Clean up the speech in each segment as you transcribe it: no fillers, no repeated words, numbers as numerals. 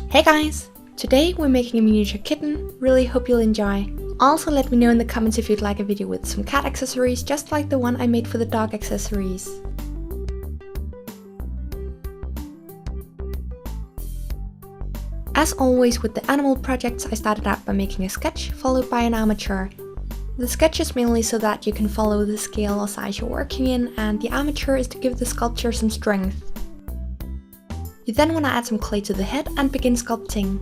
Hey guys! Today we're making a miniature kitten, really hope you'll enjoy. Also let me know in the comments if you'd like a video with some cat accessories, just like the one I made for the dog accessories. As always with the animal projects, I started out by making a sketch, followed by an armature. The sketch is mainly so that you can follow the scale or size you're working in, and the armature is to give the sculpture some strength. You then want to add some clay to the head and begin sculpting.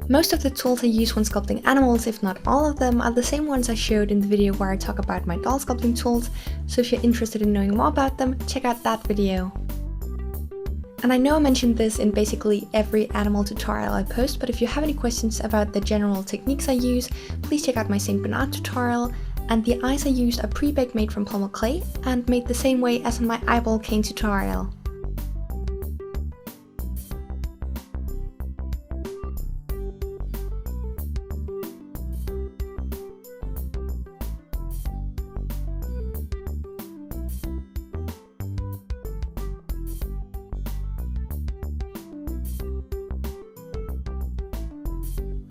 Most of the tools I use when sculpting animals, if not all of them, are the same ones I showed in the video where I talk about my doll sculpting tools, so if you're interested in knowing more about them, check out that video. And I know I mentioned this in basically every animal tutorial I post, but if you have any questions about the general techniques I use, please check out my St. Bernard tutorial, and the eyes I used are pre-baked made from polymer clay and made the same way as in my eyeball cane tutorial.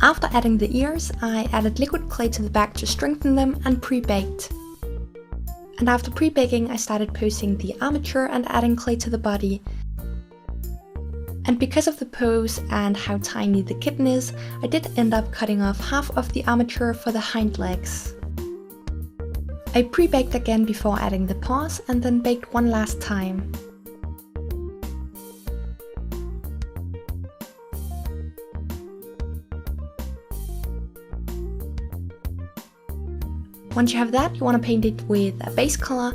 After adding the ears, I added liquid clay to the back to strengthen them and pre-baked. And after pre-baking, I started posing the armature and adding clay to the body. And because of the pose and how tiny the kitten is, I did end up cutting off half of the armature for the hind legs. I pre-baked again before adding the paws and then baked one last time. Once you have that, you want to paint it with a base color.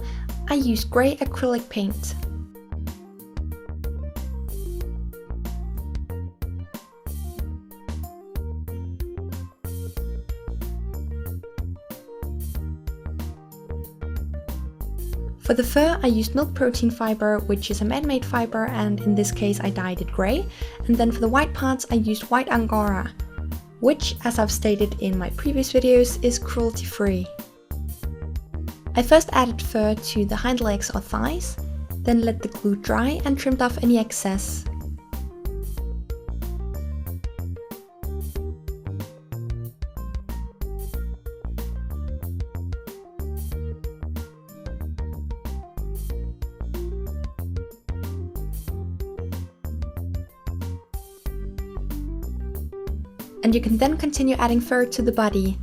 I used grey acrylic paint. For the fur, I used milk protein fiber, which is a man-made fiber, and in this case I dyed it grey. And then for the white parts, I used white Angora, which, as I've stated in my previous videos, is cruelty-free. I first added fur to the hind legs or thighs, then let the glue dry and trimmed off any excess. And you can then continue adding fur to the body.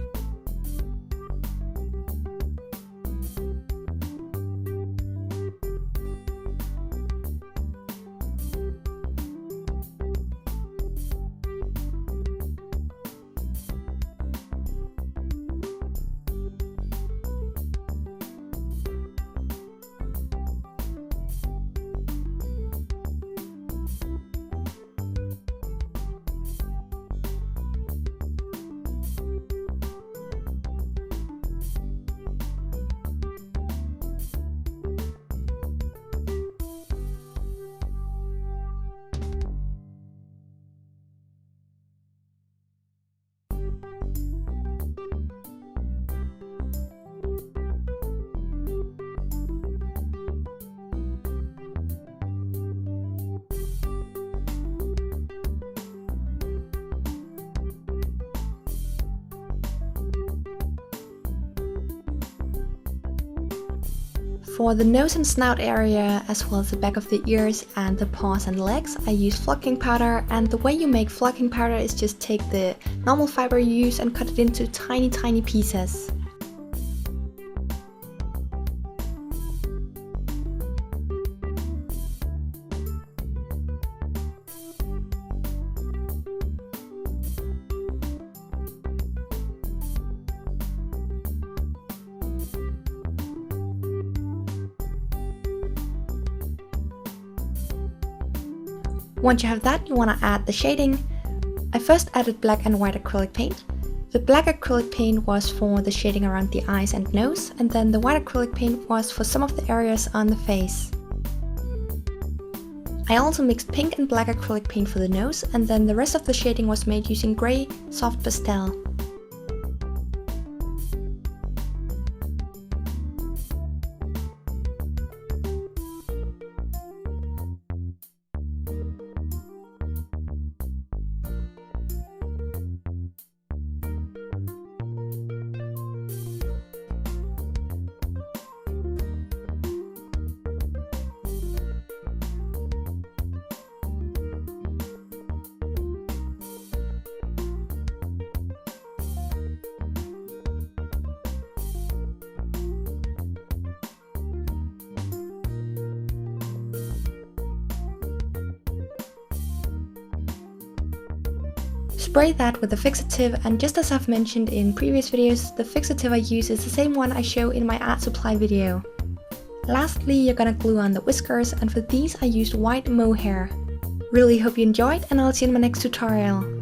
For the nose and snout area, as well as the back of the ears and the paws and legs, I use flocking powder, and the way you make flocking powder is just take the normal fiber you use and cut it into tiny pieces. Once you have that, you want to add the shading. I first added black and white acrylic paint. The black acrylic paint was for the shading around the eyes and nose, and then the white acrylic paint was for some of the areas on the face. I also mixed pink and black acrylic paint for the nose, and then the rest of the shading was made using grey soft pastel. Spray that with a fixative, and just as I've mentioned in previous videos, the fixative I use is the same one I show in my art supply video. Lastly, you're gonna glue on the whiskers, and for these I used white mohair. Really hope you enjoyed, and I'll see you in my next tutorial.